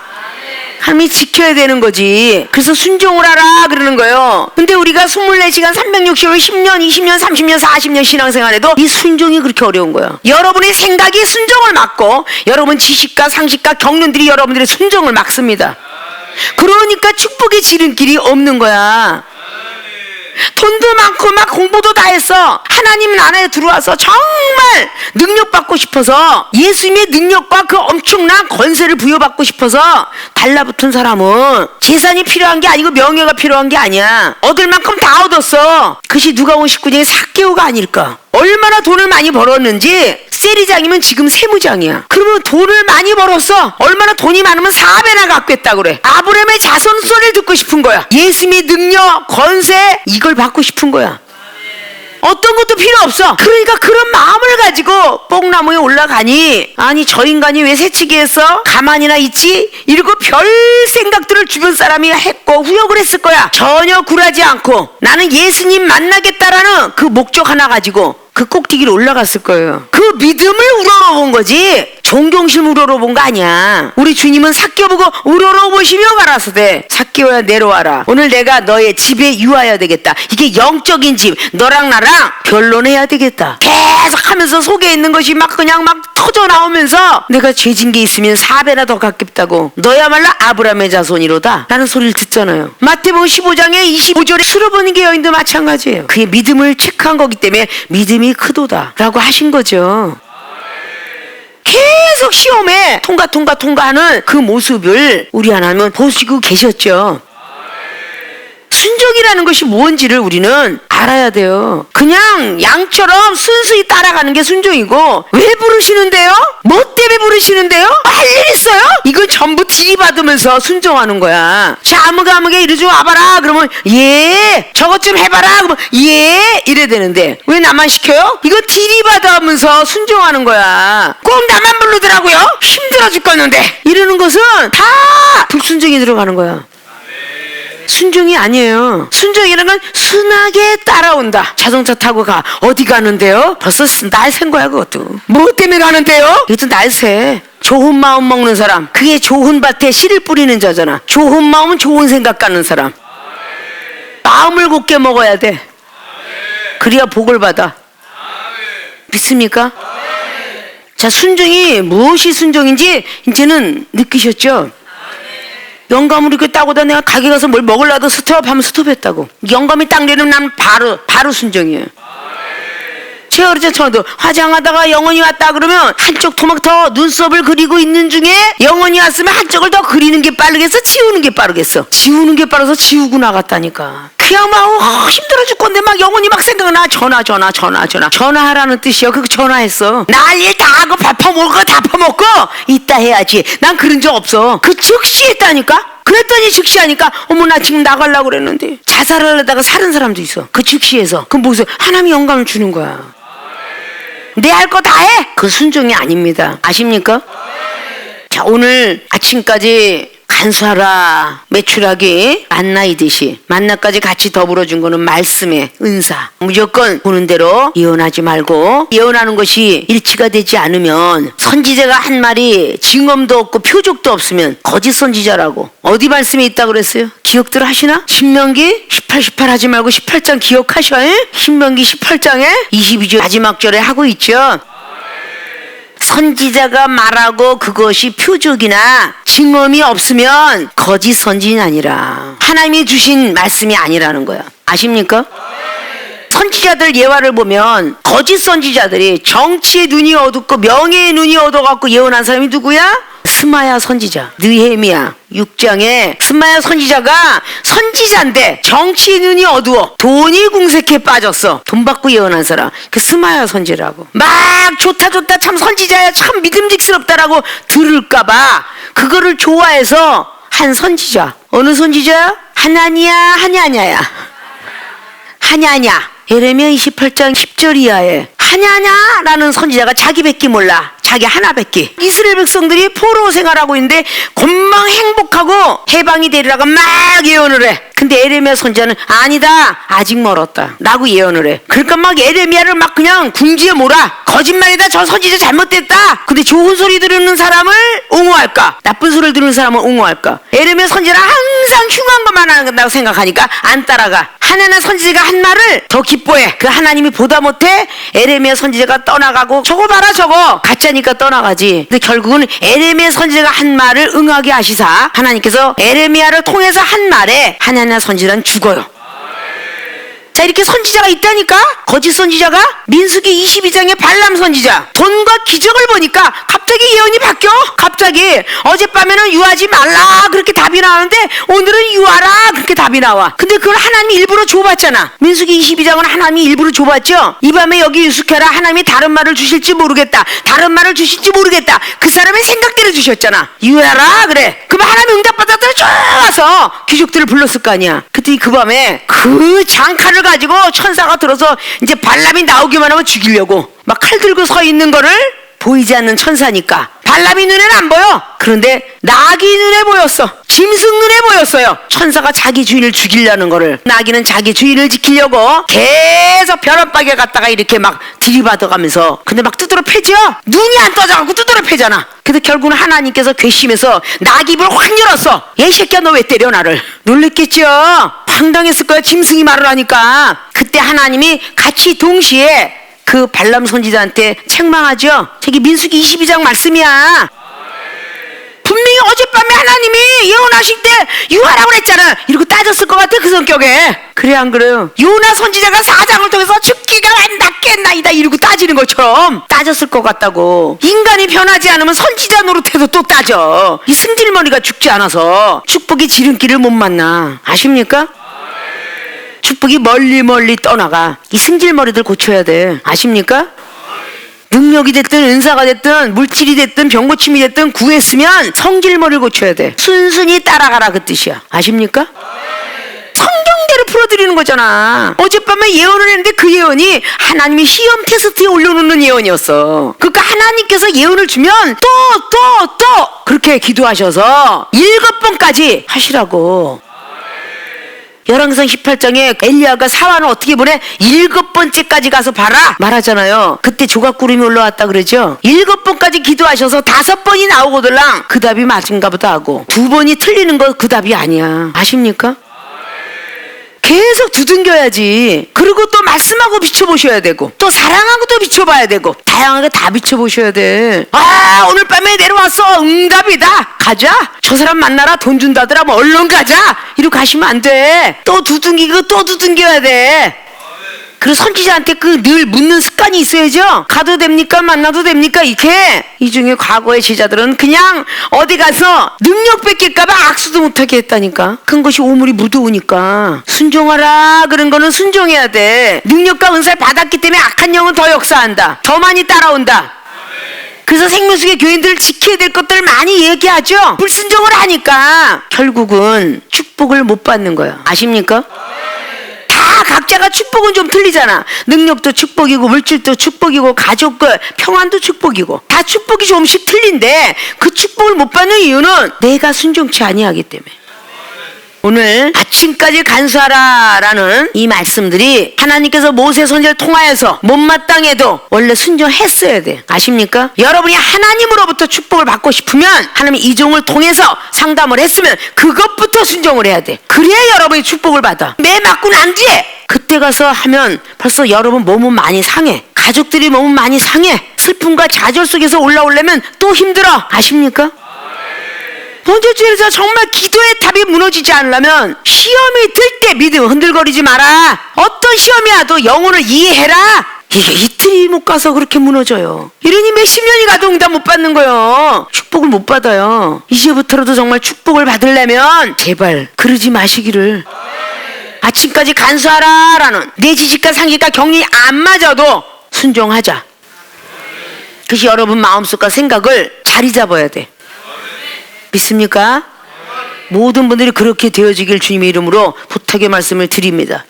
하나님이 지켜야 되는 거지. 그래서 순종을 하라 그러는 거예요. 근데 우리가 24시간 365일 10년 20년 30년 40년 신앙생활에도 이 순종이 그렇게 어려운 거예요. 여러분의 생각이 순종을 막고 여러분 지식과 상식과 경륜들이 여러분들의 순종을 막습니다. 그러니까 축복의 지름길이 없는 거야. 돈도 많고 막 공부도 다 했어. 하나님 안에 들어와서 정말 능력받고 싶어서 예수님의 능력과 그 엄청난 권세를 부여받고 싶어서 달라붙은 사람은 재산이 필요한 게 아니고 명예가 필요한 게 아니야. 얻을 만큼 다 얻었어. 그것이 누가복음 19장의 삭개오가 아닐까. 얼마나 돈을 많이 벌었는지 세리장이면 지금 세무장이야. 그러면 돈을 많이 벌었어. 얼마나 돈이 많으면 4배나 갖겠다 그래. 아브라함의 자손 소리를 듣고 싶은 거야. 예수님의 능력, 권세 이걸 받고 싶은 거야. 어떤 것도 필요 없어. 그러니까 그런 마음을 가지고 뽕나무에 올라가니 아니 저 인간이 왜 새치기 했어? 가만히나 있지? 이러고 별 생각들을 주변 사람이 했고 후욕을 했을 거야. 전혀 굴하지 않고 나는 예수님 만나겠다라는 그 목적 하나 가지고 그 꼭대기로 올라갔을 거예요. 그 믿음을 우러러본 거지 존경심 우러러본 거 아니야. 우리 주님은 삭개오 보고 우러러보시며 가라사대 삭개오야 내려와라. 오늘 내가 너의 집에 유하여야 되겠다. 이게 영적인 집. 너랑 나랑 변론해야 되겠다. 계속 하면서 속에 있는 것이 막 그냥 막 터져 나오면서 내가 죄진 게 있으면 4배나 더 갚겠다고. 너야말로 아브라함의 자손이로다 라는 소리를 듣잖아요. 마태복음 15장에 25절에 술어보는 게 여인도 마찬가지예요. 그의 믿음을 체크한 거기 때문에 믿음이 크도다 라고 하신 거죠. 계속 시험에 통과하는 그 모습을 우리 하나님은 보시고 계셨죠. 순종이라는 것이 뭔지를 우리는 알아야 돼요. 그냥 양처럼 순수히 따라가는 게 순종이고 왜 부르시는데요? 뭐 때문에 부르시는데요? 할 일 있어요? 이건 전부 들이받으면서 순종하는 거야. 자 아무게 이리 좀 와봐라 그러면 예. 저것 좀 해봐라 그러면 예. 이래야 되는데 왜 나만 시켜요? 이거 들이받으면서 순종하는 거야. 꼭 나만 부르더라고요. 힘들어 죽겠는데 이러는 것은 다 불순종이 들어가는 거야. 순종이 아니에요. 순종이라는 건 순하게 따라온다. 자동차 타고 가. 어디 가는데요? 벌써 날 샌 거야 그것도. 뭐 때문에 가는데요? 이것도 날 새. 좋은 마음 먹는 사람. 그게 좋은 밭에 씨를 뿌리는 자잖아. 좋은 마음은 좋은 생각 갖는 사람. 마음을 곱게 먹어야 돼. 그래야 복을 받아. 믿습니까? 자, 순종이 무엇이 순종인지 이제는 느끼셨죠? 영감을 이렇게 따고다 내가 가게 가서 뭘 먹으려도 스톱하면 스톱했다고. 영감이 딱 내리면 나는 바로 순종이에요. 제가 그랬잖아. 저도 화장하다가 영혼이 왔다 그러면 한쪽 토막터 눈썹을 그리고 있는 중에 영혼이 왔으면 한쪽을 더 그리는 게 빠르겠어, 지우는 게 빠르겠어? 지우는 게 빠르서 지우고 나갔다니까. 그냥 막 힘들어 죽건데 막 영혼이 막 생각나. 전화하라는 뜻이야. 그거 전화했어. 날 일 다 하고 밥 퍼먹을 거 다 퍼먹고 이따 해야지. 난 그런 적 없어. 그 즉시 했다니까. 그랬더니 즉시 하니까 어머 나 지금 나가려고 그랬는데 자살을 하다가 사는 사람도 있어. 그 즉시에서. 그럼 무슨 하나님이 영감을 주는 거야. 내 할 거 다 해. 그 순종이 아닙니다. 아십니까? 자, 오늘 아침까지 간수하라 매출하기 만나이듯이 만나까지 같이 더불어 준 거는 말씀의 은사. 무조건 보는 대로 예언하지 말고, 예언하는 것이 일치가 되지 않으면 선지자가 한 말이 증언도 없고 표적도 없으면 거짓 선지자라고. 어디 말씀에 있다고 그랬어요? 기억들 하시나? 신명기 18 하지 말고 18장 기억하셔. 신명기 18장에 22절 마지막 절에 하고 있죠. 선지자가 말하고 그것이 표적이나 증언이 없으면 거짓 선지자는 아니라 하나님이 주신 말씀이 아니라는 거야. 아십니까? 선지자들 예화를 보면 거짓 선지자들이 정치의 눈이 어둡고 명예의 눈이 어두워갖고 예언한 사람이 누구야? 스마야 선지자. 느헤미야 6장에 스마야 선지자가 선지자인데 정치의 눈이 어두워 돈이 궁색해 빠졌어. 돈 받고 예언한 사람, 그 스마야 선지라고. 막 좋다 참 선지자야, 참 믿음직스럽다라고 들을까봐 그거를 좋아해서 한 선지자. 어느 선지자야? 하냐냐. 예레미야 28장 10절 이하에 하냐냐라는 선지자가 자기밖에 몰라. 자기 하나밖에. 이스라엘 백성들이 포로 생활하고 있는데 곤망 행복하고 해방이 되리라고 막 예언을 해. 근데 에레미야 선지자는 아니다, 아직 멀었다 라고 예언을 해. 그러니까 막 에레미야를 막 그냥 궁지에 몰아. 거짓말이다, 저 선지자 잘못됐다. 근데 좋은 소리 들으는 사람을 옹호할까, 나쁜 소리를 들으는 사람을 옹호할까? 에레미야 선지자는 항상 흉한 것만 한다고 생각하니까 안 따라가. 하나나 선지자가 한 말을 더 기뻐해. 그 하나님이 보다 못해 에레미야 선지자가 떠나가고, 저거 봐라 저거 가짜니까 떠나가지. 근데 결국은 에레미야 선지자가 한 말을 응하게 하시사 하나님께서 에레미야를 통해서 한 말에 하나나 선지자는 죽어요. 자, 이렇게 선지자가 있다니까. 거짓 선지자가 민수기 22장의 발람 선지자 돈과 기적을 보니까 갑자기 예언이 바뀌어. 갑자기 어젯밤에는 유하지 말라 그렇게 답이 나오는데 오늘은 유하라 그렇게 답이 나와. 근데 그걸 하나님이 일부러 줘봤잖아. 민수기 22장은 하나님이 일부러 줘봤죠. 이 밤에 여기 유숙해라. 하나님이 다른 말을 주실지 모르겠다, 다른 말을 주실지 모르겠다. 그 사람의 생각대로 주셨잖아. 유하라 그래. 그럼 하나님이 응답받았더니 좋아서 귀족들을 불렀을 거 아니야. 그때 그 밤에 그 장칼을 가지고 천사가 들어서 이제 발람이 나오기만 하면 죽이려고 막 칼 들고 서 있는 거를 보이지 않는 천사니까 발람이 눈에는 안 보여. 그런데 나귀 눈에 보였어. 짐승 눈에 보였어요. 천사가 자기 주인을 죽이려는 거를. 나귀는 자기 주인을 지키려고 계속 벼락박에 갔다가 이렇게 막 들이받아가면서, 근데 막 두드러 패죠. 눈이 안 떠져갖고 두드러 패잖아. 근데 결국은 하나님께서 괘씸해서 나귀 입을 확 열었어. 이 새끼야 너 왜 때려 나를. 놀랬겠죠. 황당했을 거야, 짐승이 말을 하니까. 그때 하나님이 같이 동시에 그 발람 선지자한테 책망하죠. 저기 민수기 22장 말씀이야. 분명히 어젯밤에 하나님이 예언하실 때 유하라고 그랬잖아. 이러고 따졌을 것 같아, 그 성격에. 그래 안 그래요? 요나 선지자가 사장을 통해서 죽기가 낫겠나이다 이러고 따지는 것처럼 따졌을 것 같다고. 인간이 변하지 않으면 선지자 노릇해도 또 따져. 이 승질머리가 죽지 않아서 축복이 지름길을 못 만나. 아십니까? 축복이 멀리 떠나가. 이 승질머리들 고쳐야 돼. 아십니까? 능력이 됐든 은사가 됐든 물질이 됐든 병고침이 됐든 구했으면 성질머리를 고쳐야 돼. 순순히 따라가라 그 뜻이야. 아십니까? 성경대로 풀어드리는 거잖아. 어젯밤에 예언을 했는데 그 예언이 하나님이 시험 테스트에 올려놓는 예언이었어. 그러니까 하나님께서 예언을 주면 또 그렇게 기도하셔서 7번까지 하시라고. 열왕기상 18장에 엘리야가 사환을 어떻게 보내? 7번째까지 가서 봐라 말하잖아요. 그때 조각구름이 올라왔다 그러죠. 7번까지 기도하셔서 5번이 나오거들랑 그 답이 맞은가 보다 하고 2번이 틀리는 거 그 답이 아니야. 아십니까? 계속 두둥겨야지. 그리고 또 말씀하고 비춰보셔야 되고 또 사랑하고도 비춰봐야 되고 다양하게 다 비춰보셔야 돼. 아, 오늘 밤에 내려왔어. 응답이다. 가자. 저 사람 만나라. 돈 준다더라. 뭐 얼른 가자. 이러고 가시면 안 돼. 또 두둥기고 또 두둥겨야 돼. 그리고 선지자한테 그 늘 묻는 습관이 있어야죠. 가도 됩니까? 만나도 됩니까? 이렇게. 이 중에 과거의 제자들은 그냥 어디 가서 능력 뺏길까봐 악수도 못하게 했다니까. 큰 것이 오물이 무더우니까. 순종하라 그런 거는 순종해야 돼. 능력과 은사를 받았기 때문에 악한 영은 더 역사한다. 더 많이 따라온다. 그래서 생명수의 교인들을 지켜야 될 것들을 많이 얘기하죠. 불순종을 하니까 결국은 축복을 못 받는 거예요. 아십니까? 다 각자가 축복은 좀 틀리잖아. 능력도 축복이고 물질도 축복이고 가족과 평안도 축복이고 다 축복이 조금씩 틀린데 그 축복을 못 받는 이유는 내가 순종치 아니하기 때문에. 오늘 아침까지 간수하라라는 이 말씀들이 하나님께서 모세 선지자를 통하여서 못마땅해도 원래 순종했어야 돼. 아십니까? 여러분이 하나님으로부터 축복을 받고 싶으면 하나님이 이 종을 통해서 상담을 했으면 그것부터 순종을 해야 돼. 그래야 여러분이 축복을 받아. 매 맞고 난 뒤에 그때 가서 하면 벌써 여러분 몸은 많이 상해. 가족들이 몸은 많이 상해. 슬픔과 좌절 속에서 올라오려면 또 힘들어. 아십니까? 먼저 주에서 정말 기도의 답이 무너지지 않으려면 시험이 들 때 믿음 흔들거리지 마라. 어떤 시험이 와도 영혼을 이해해라. 이게 이틀이 못 가서 그렇게 무너져요. 이러니 몇십 년이 가도 응답 못 받는 거예요. 축복을 못 받아요. 이제부터라도 정말 축복을 받으려면 제발 그러지 마시기를. 아침까지 간수하라라는 내 지식과 상식과 경륜이 안 맞아도 순종하자. 그것이 여러분 마음속과 생각을 자리 잡아야 돼. 믿습니까? 모든 분들이 그렇게 되어지길 주님의 이름으로 부탁의 말씀을 드립니다.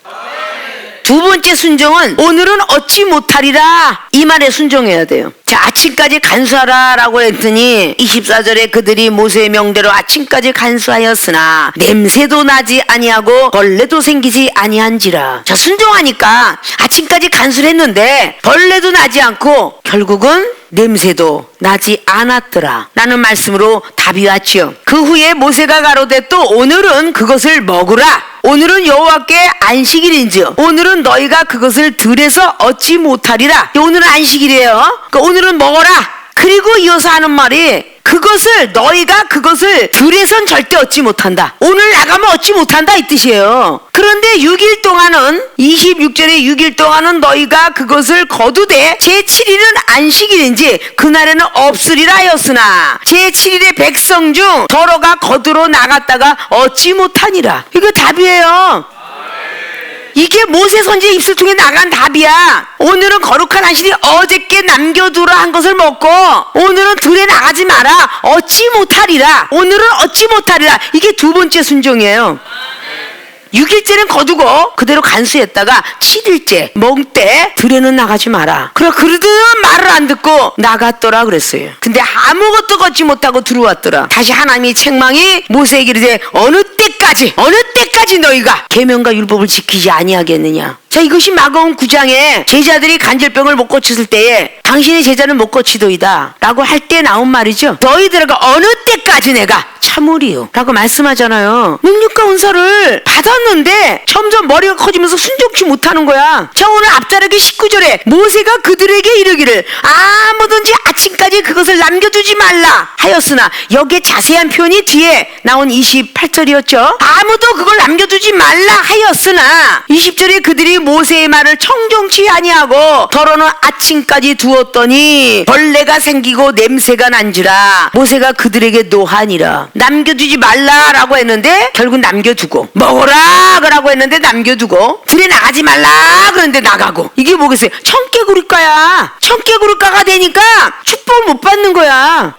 두 번째 순종은 오늘은 얻지 못하리라 이 말에 순종해야 돼요. 자, 아침까지 간수하라 라고 했더니 24절에 그들이 모세의 명대로 아침까지 간수하였으나 냄새도 나지 아니하고 벌레도 생기지 아니한지라. 자, 순종하니까 아침까지 간수를 했는데 벌레도 나지 않고 결국은 냄새도 나지 않았더라 라는 말씀으로 답이 왔죠. 그 후에 모세가 가로되 또 오늘은 그것을 먹으라. 오늘은 여호와께 안식일인즉 오늘은 너희가 그것을 들에서 얻지 못하리라. 오늘은 안식일이에요. 그러니까 오늘은 먹어라. 그리고 이어서 하는 말이 그것을 너희가 그것을 들에선 절대 얻지 못한다. 오늘 나가면 얻지 못한다 이 뜻이에요. 그런데 6일 동안은 26절에 6일 동안은 너희가 그것을 거두되 제7일은 안식일인지 그날에는 없으리라 하였으나 제7일의 백성 중 더러가 거두러 나갔다가 얻지 못하니라. 이거 답이에요. 이게 모세 선지의 입술 통해 나간 답이야. 오늘은 거룩한 안식일이 어저께 남겨두라 한 것을 먹고 오늘은 들에 나가지 마라. 얻지 못하리라. 오늘은 얻지 못하리라. 이게 두 번째 순종이에요. 6일째는 거두고 그대로 간수했다가 7일째 먹을 때 들에는 나가지 마라. 그러든 말을 안 듣고 나갔더라 그랬어요. 근데 아무것도 걷지 못하고 들어왔더라. 다시 하나님의 책망이 모세에게 이르되 어느 때까지 너희가 계명과 율법을 지키지 아니하겠느냐. 자, 이것이 마가음 9장에 제자들이 간질병을 못 고쳤을 때에 당신의 제자는 못 고치도이다 라고 할 때 나온 말이죠. 너희들과 어느 때까지 내가 참으리요 라고 말씀하잖아요. 능력과 은사를 받았는데 점점 머리가 커지면서 순종치 못하는 거야. 자, 오늘 앞자르기 19절에 모세가 그들에게 이르기를 아무든지 아침까지 그것을 남겨두지 말라 하였으나 여기에 자세한 표현이 뒤에 나온 28절이었죠. 아무도 그걸 남겨두지 말라 하였으나 20절에 그들이 모세의 말을 청종치 아니하고 더러는 아침까지 두었더니 벌레가 생기고 냄새가 난지라 모세가 그들에게 노하니라. 남겨두지 말라라고 했는데 결국 남겨두고, 먹어라 라고 했는데 남겨두고, 들에 나가지 말라 그랬는데 나가고. 이게 뭐겠어요? 청개구리과야. 청개구리과가 되니까 축복을 못 받는 거야.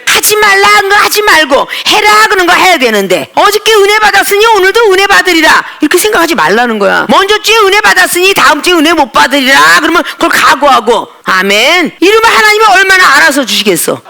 하지 말라 한 거 하지 말고 해라 그런 거 해야 되는데 어저께 은혜 받았으니 오늘도 은혜 받으리라 이렇게 생각하지 말라는 거야. 먼저 주에 은혜 받았으니 다음 주에 은혜 못 받으리라 그러면 그걸 각오하고 아멘. 이러면 하나님이 얼마나 알아서 주시겠어.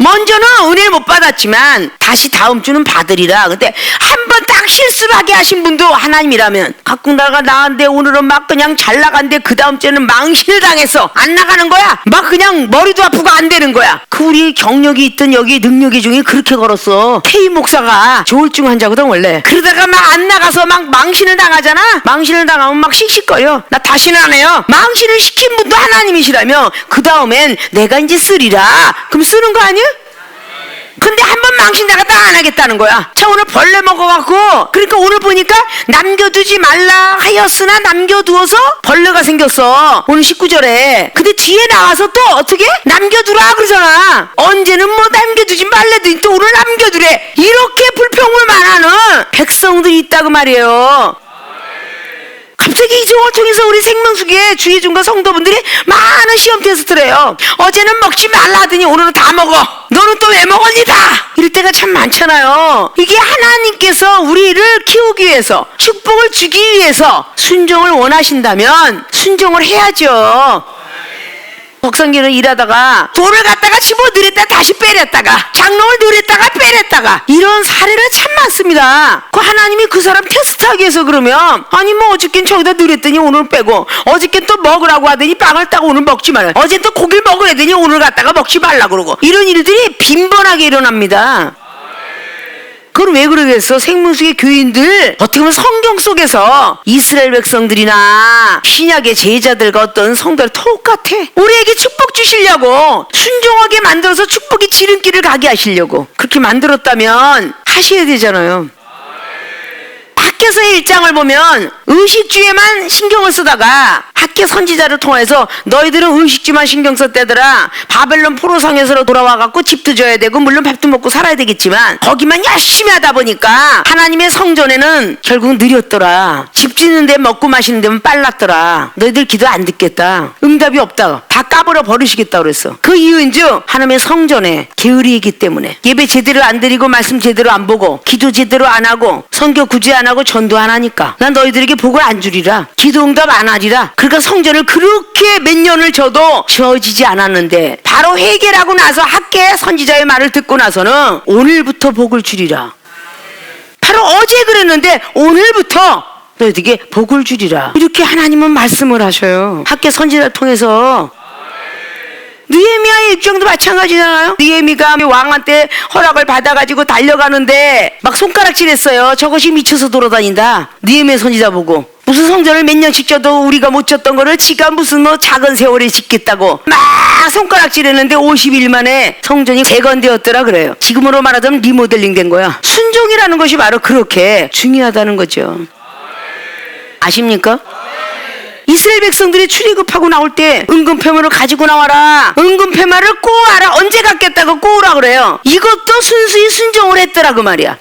먼저는 은혜를 못 받았지만 다시 다음 주는 받으리라. 근데 한 번 딱 실수를 하게 하신 분도 하나님이라면 가끔 나가는데 오늘은 막 그냥 잘 나간데 그 다음 주에는 망신을 당해서 안 나가는 거야. 막 그냥 머리도 아프고 안 되는 거야. 그 우리 경력이 있던 여기 능력이 중에 그렇게 걸었어. K 목사가 조울증 환자거든 원래. 그러다가 막 안 나가서 막 망신을 당하잖아. 망신을 당하면 막 씩씩거려. 나 다시는 안 해요. 망신을 시킨 분도 하나님이시라며 그 다음엔 내가 이제 쓰리라. 그럼 쓰는 거 아니야? 근데 한 번 망신 나갔다 안 하겠다는 거야. 자, 오늘 벌레 먹어갖고, 그러니까 오늘 보니까 남겨두지 말라 하였으나 남겨두어서 벌레가 생겼어. 오늘 19절에. 근데 뒤에 나와서 또 어떻게? 남겨두라 그러잖아. 언제는 뭐 남겨두지 말래더니 또 오늘 남겨두래. 이렇게 불평을 말하는 백성들이 있다고 말이에요. 갑자기 이 종을 통해서 우리 생명수기의 주의중과 성도분들이 많은 시험 테스트를 해요. 어제는 먹지 말라 하더니 오늘은 다 먹어. 너는 또 왜 먹었니다? 이럴 때가 참 많잖아요. 이게 하나님께서 우리를 키우기 위해서, 축복을 주기 위해서 순종을 원하신다면 순종을 해야죠. 복성기를 일하다가 돌을 갖다가 집어 넣으랬다 다시 빼냈다가 장롱을 넣으랬다가 빼냈다가 이런 사례가 참 많습니다. 그 하나님이 그 사람 테스트하기 위해서 그러면 아니 뭐 어저께는 저기다 넣으랬더니 오늘 빼고 어저께 또 먹으라고 하더니 빵을 따고 오늘 먹지 말라. 어제 또 고기를 먹으랬더니 오늘 갖다가 먹지 말라 그러고 이런 일들이 빈번하게 일어납니다. 그건 왜 그러겠어? 생명수의 교인들 어떻게 보면 성경 속에서 이스라엘 백성들이나 신약의 제자들과 어떤 성도들 똑같아. 우리에게 축복 주시려고 순종하게 만들어서 축복의 지름길을 가게 하시려고 그렇게 만들었다면 하셔야 되잖아요. 학개서의 1장을 보면 의식주에만 신경을 쓰다가 학개 선지자를 통해서 너희들은 의식주만 신경 썼대더라. 바벨론 포로상에서 돌아와갖고 집도 져야 되고 물론 밥도 먹고 살아야 되겠지만 거기만 열심히 하다 보니까 하나님의 성전에는 결국 느렸더라. 집 짓는 데 먹고 마시는 데면 빨랐더라. 너희들 기도 안 듣겠다. 응답이 없다. 다 까버려 버리시겠다 그랬어. 그 이유인 줄 하나님의 성전에 게으리 있기 때문에 예배 제대로 안 드리고 말씀 제대로 안 보고 기도 제대로 안 하고 선교 구제 안 하고 전도 안 하니까 난 너희들에게 복을 안 주리라. 기도 응답 안 하리라. 그러니까 성전을 그렇게 몇 년을 줘도 지어지지 않았는데 바로 회개하고 나서 학개 선지자의 말을 듣고 나서는 오늘부터 복을 주리라. 바로 어제 그랬는데 오늘부터 너희들에게 복을 주리라. 이렇게 하나님은 말씀을 하셔요. 학개 선지자를 통해서. 느헤미야의 입장도 마찬가지잖아요. 느헤미가 왕한테 허락을 받아가지고 달려가는데 막 손가락질했어요. 저것이 미쳐서 돌아다닌다. 느헤미야 선지자 보고 무슨 성전을 몇 년씩 져도 우리가 못 졌던 거를 지가 무슨 뭐 작은 세월에 짓겠다고 막 손가락질했는데 50일 만에 성전이 재건되었더라 그래요. 지금으로 말하자면 리모델링 된 거야. 순종이라는 것이 바로 그렇게 중요하다는 거죠. 아십니까? 이스라엘 백성들이 출애굽하고 나올 때 은금패물을 가지고 나와라. 은금패물을 꼬아라. 언제 갖겠다고 꼬으라 그래요. 이것도 순수히 순종을 했더라 그 말이야.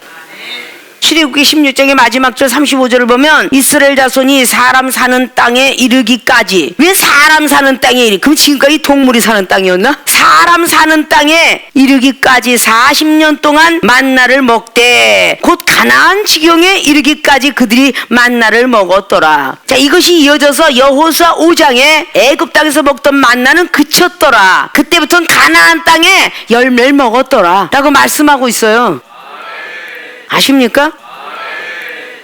출애굽기 16장의 마지막 절 35절을 보면 이스라엘 자손이 사람 사는 땅에 이르기까지. 왜 사람 사는 땅에 이르기? 그럼 지금까지 동물이 사는 땅이었나? 사람 사는 땅에 이르기까지 40년 동안 만나를 먹되 곧 가나안 지경에 이르기까지 그들이 만나를 먹었더라. 자, 이것이 이어져서 여호수아 5장에 애굽 땅에서 먹던 만나는 그쳤더라. 그때부터는 가나안 땅에 열매를 먹었더라 라고 말씀하고 있어요. 아십니까?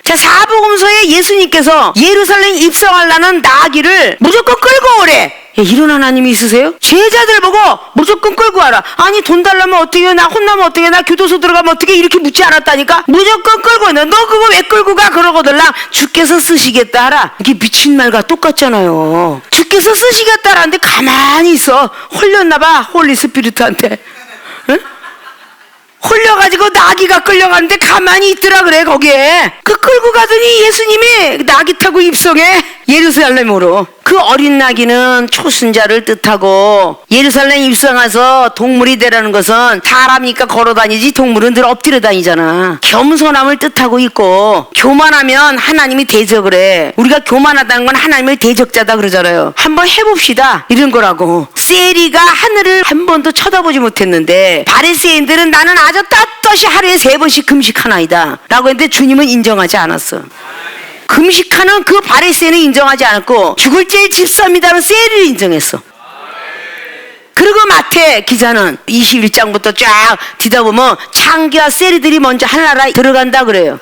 자, 사복음서에 예수님께서 예루살렘 입성하려는 나귀를 무조건 끌고 오래. 이런 하나님이 있으세요? 제자들 보고 무조건 끌고 와라. 아니 돈 달라면 어떻게 해? 나 혼나면 어떻게 해? 나 교도소 들어가면 어떻게 해? 이렇게 묻지 않았다니까. 무조건 끌고 오네. 너 그거 왜 끌고 가? 그러거들랑 주께서 쓰시겠다 하라. 이게 미친 말과 똑같잖아요. 주께서 쓰시겠다라는데 가만히 있어. 홀렸나봐 홀리 스피리트한테. 응? 홀려가지고 나귀가 끌려가는데 가만히 있더라 그래 거기에. 그 끌고 가더니 예수님이 나귀 타고 입성해 예루살렘으로. 그 어린 나귀는 초순자를 뜻하고 예루살렘 입성해서 동물이 되라는 것은 사람이니까 걸어다니지 동물은 늘 엎드려 다니잖아. 겸손함을 뜻하고 있고 교만하면 하나님이 대적을 해. 우리가 교만하다는 건 하나님을 대적자다 그러잖아요. 한번 해봅시다 이런 거라고. 세리가 하늘을 한 번도 쳐다보지 못했는데 바리새인들은 나는 아주 떳떳이 하루에 3번씩 금식하나이다 라고 했는데 주님은 인정하지 않았어. 금식하는 그 바리새인은 인정하지 않았고 죽을 죄의 집사입니다는 세리를 인정했어. 그리고 마태 기자는 21장부터 쫙 뒤다보면 창기와 세리들이 먼저 하늘나라에 들어간다 그래요.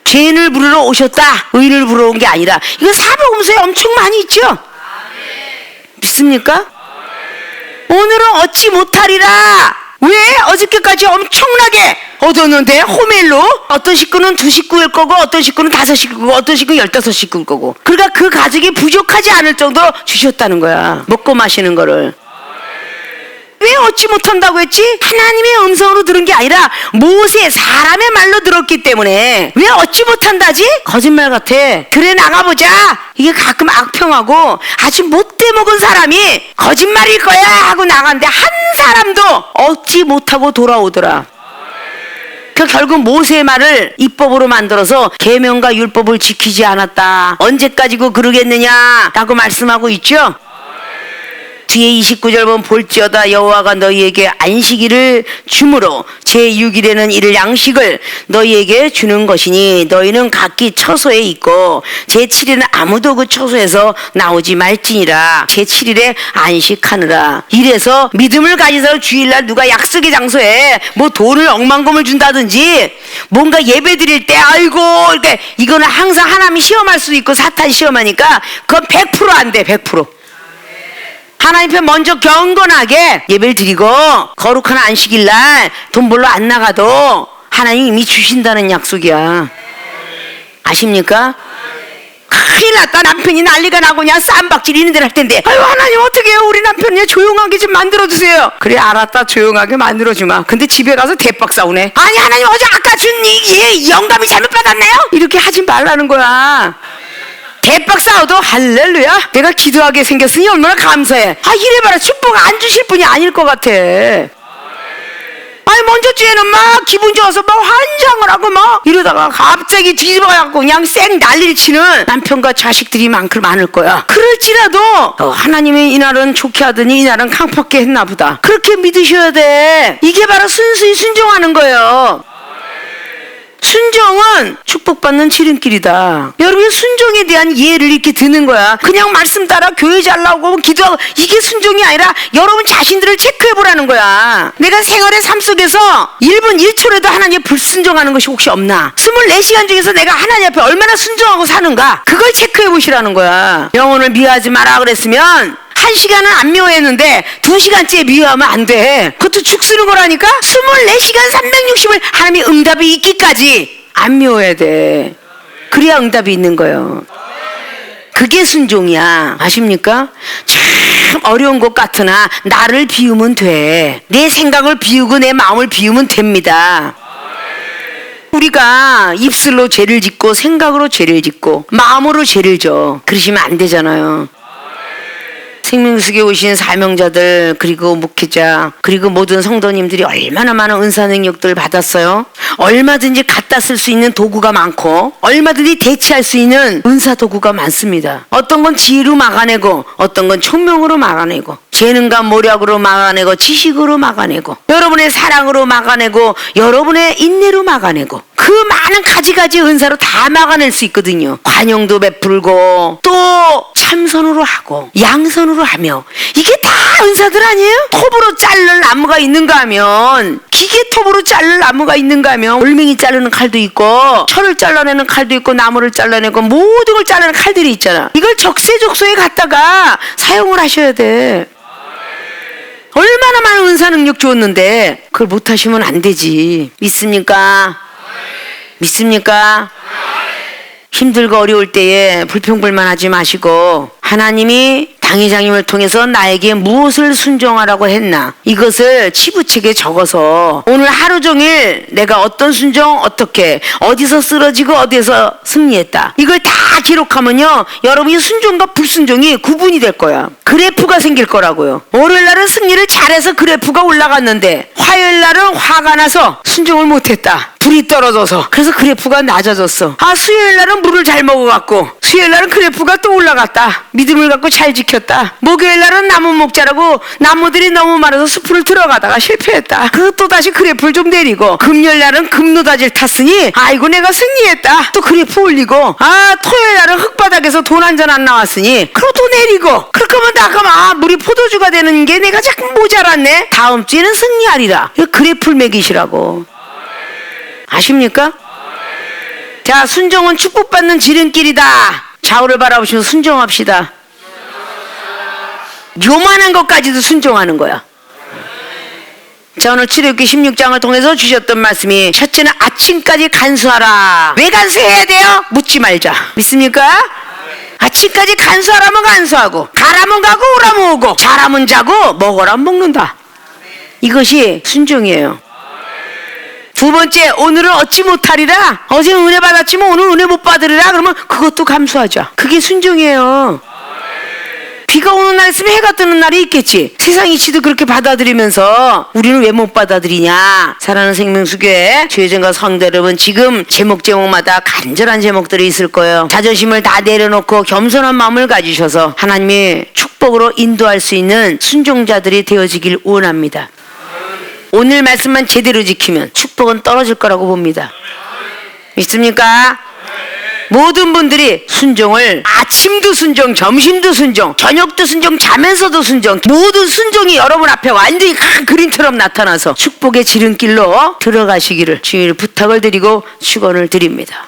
죄인을 부르러 오셨다. 의인을 부르러 온 게 아니라. 이거 사복음서에 엄청 많이 있죠. 믿습니까? 오늘은 얻지 못하리라. 왜? 어저께까지 엄청나게 얻었는데 호멜로 어떤 식구는 2식구일 거고 어떤 식구는 5식구고 어떤 식구는 15식구일 거고. 그러니까 그 가족이 부족하지 않을 정도로 주셨다는 거야. 먹고 마시는 거를. 왜 얻지 못한다고 했지? 하나님의 음성으로 들은 게 아니라 모세 사람의 말로 들었기 때문에 왜 얻지 못한다지? 거짓말 같아. 그래 나가보자. 이게 가끔 악평하고 아주 못돼 먹은 사람이 거짓말일 거야 하고 나갔는데 한 사람도 얻지 못하고 돌아오더라. 그 결국 모세의 말을 입법으로 만들어서 계명과 율법을 지키지 않았다. 언제까지고 그러겠느냐 라고 말씀하고 있죠. 뒤에 29절 보면 볼지어다 여호와가 너희에게 안식일을 주므로 제6일에는 이를 양식을 너희에게 주는 것이니 너희는 각기 처소에 있고 제7일은 아무도 그 처소에서 나오지 말지니라. 제7일에 안식하느라. 이래서 믿음을 가지서 주일날 누가 약속의 장소에 뭐 돈을 억만금을 준다든지 뭔가 예배 드릴 때 아이고 이렇게 이거는 항상 하나님이 시험할 수도 있고 사탄이 시험하니까 그건 100% 안 돼. 100%. 하나님 앞에 먼저 경건하게 예배를 드리고 거룩한 안식일날 돈 벌러 안 나가도 하나님 이미 주신다는 약속이야. 아십니까? 큰일 났다. 남편이 난리가 나고 그냥 쌈박질 이런 데를 할 텐데 아유 하나님 어떻게 해요? 우리 남편이 조용하게 좀 만들어주세요. 그래 알았다. 조용하게 만들어주마. 근데 집에 가서 대박 싸우네. 아니 하나님 어제 아까 준 이 영감이 잘못 받았나요? 이렇게 하지 말라는 거야. 대박 싸워도 할렐루야 내가 기도하게 생겼으니 얼마나 감사해. 아 이래봐라 축복 안 주실 분이 아닐 것 같아. 아니 먼저 주에는 막 기분 좋아서 막 환장을 하고 막 이러다가 갑자기 뒤집어갖고 그냥 쌩 난리를 치는 남편과 자식들이 많을 거야. 그럴지라도 하나님이 이날은 좋게 하더니 이날은 강팍게 했나 보다. 그렇게 믿으셔야 돼. 이게 바로 순수히 순종하는 거예요. 순종은 축복받는 지름길이다. 여러분이 순종에 대한 이해를 이렇게 드는 거야. 그냥 말씀 따라 교회 잘 나오고 기도하고 이게 순종이 아니라 여러분 자신들을 체크해보라는 거야. 내가 생활의 삶 속에서 1분 1초라도 하나님의 불순종하는 것이 혹시 없나? 24시간 중에서 내가 하나님 앞에 얼마나 순종하고 사는가? 그걸 체크해보시라는 거야. 영혼을 미워하지 마라 그랬으면 1시간은 안 미워했는데 2시간째 미워하면 안 돼. 그것도 죽 쓰는 거라니까. 24시간 360을 하나님이 응답이 있기까지 안 미워해야 돼. 그래야 응답이 있는 거예요. 그게 순종이야. 아십니까? 참 어려운 것 같으나 나를 비우면 돼. 내 생각을 비우고 내 마음을 비우면 됩니다. 우리가 입술로 죄를 짓고 생각으로 죄를 짓고 마음으로 죄를 져. 그러시면 안 되잖아요. 생명수에 오신 사명자들 그리고 목회자 그리고 모든 성도님들이 얼마나 많은 은사 능력들을 받았어요. 얼마든지 갖다 쓸 수 있는 도구가 많고 얼마든지 대체할 수 있는 은사 도구가 많습니다. 어떤 건 지혜로 막아내고 어떤 건 총명으로 막아내고 재능과 모략으로 막아내고 지식으로 막아내고 여러분의 사랑으로 막아내고 여러분의 인내로 막아내고 그 많은 가지가지 은사로 다 막아낼 수 있거든요. 관용도 베풀고 또 참선으로 하고 양선으로 하며 이게 다 은사들 아니에요? 톱으로 자를 나무가 있는가 하면 기계톱으로 자를 나무가 있는가 하면 올맹이 자르는 칼도 있고 철을 잘라내는 칼도 있고 나무를 잘라내고 모든 걸 자르는 칼들이 있잖아. 이걸 적세적소에 갖다가 사용을 하셔야 돼. 얼마나 많은 은사 능력 주었는데 그걸 못하시면 안 되지. 믿습니까? 믿습니까? 힘들고 어려울 때에 불평불만하지 마시고 하나님이 당회장님을 통해서 나에게 무엇을 순종하라고 했나 이것을 치부책에 적어서 오늘 하루 종일 내가 어떤 순종 어떻게 어디서 쓰러지고 어디서 승리했다 이걸 다 기록하면요 여러분이 순종과 불순종이 구분이 될 거야. 그래프가 생길 거라고요. 월요일날은 승리를 잘해서 그래프가 올라갔는데 화요일날은 화가 나서 순종을 못했다. 불이 떨어져서 그래서 그래프가 낮아졌어. 아 수요일날은 물을 잘 먹어갖고 수요일날은 그래프가 또 올라갔다. 믿음을 갖고 잘 지켰다. 목요일날은 나무 목자라고 나무들이 너무 많아서 숲을 들어가다가 실패했다. 그래서 또다시 그래프를 좀 내리고 금요일날은 금노다지를 탔으니 아이고 내가 승리했다. 또 그래프 올리고 아 토요일날은 흙바닥에서 돈 한 잔 안 나왔으니 그럼 또 내리고 그렇게 하면 나가면 물이 포도주가 되는 게 내가 자꾸 모자랐네. 다음 주에는 승리하리라. 그래프를 매기시라고. 아십니까? 자, 순종은 축복받는 지름길이다. 좌우를 바라보시면 순종합시다. 요만한 것까지도 순종하는 거야. 자, 오늘 출애굽기 16장을 통해서 주셨던 말씀이 첫째는 아침까지 간수하라. 왜 간수해야 돼요? 묻지 말자. 믿습니까? 아침까지 간수하라면 간수하고 가라면 가고 오라면 오고 자라면 자고 먹으라면 먹는다. 이것이 순종이에요. 두 번째, 오늘은 얻지 못하리라. 어제 은혜 받았지만 오늘 은혜 못 받으리라. 그러면 그것도 감수하죠. 그게 순종이에요. 비가 오는 날 있으면 해가 뜨는 날이 있겠지. 세상 이치도 그렇게 받아들이면서 우리는 왜 못 받아들이냐. 사랑하는 생명수교회 주혜정과 성도 여러분, 지금 제목마다 간절한 제목들이 있을 거예요. 자존심을 다 내려놓고 겸손한 마음을 가지셔서 하나님의 축복으로 인도할 수 있는 순종자들이 되어지길 원합니다. 오늘 말씀만 제대로 지키면 축복은 떨어질 거라고 봅니다. 믿습니까? 모든 분들이 순종을, 아침도 순종, 점심도 순종, 저녁도 순종, 자면서도 순종, 모든 순종이 여러분 앞에 완전히 큰 그림처럼 나타나서 축복의 지름길로 들어가시기를 주님을 부탁을 드리고 축원을 드립니다.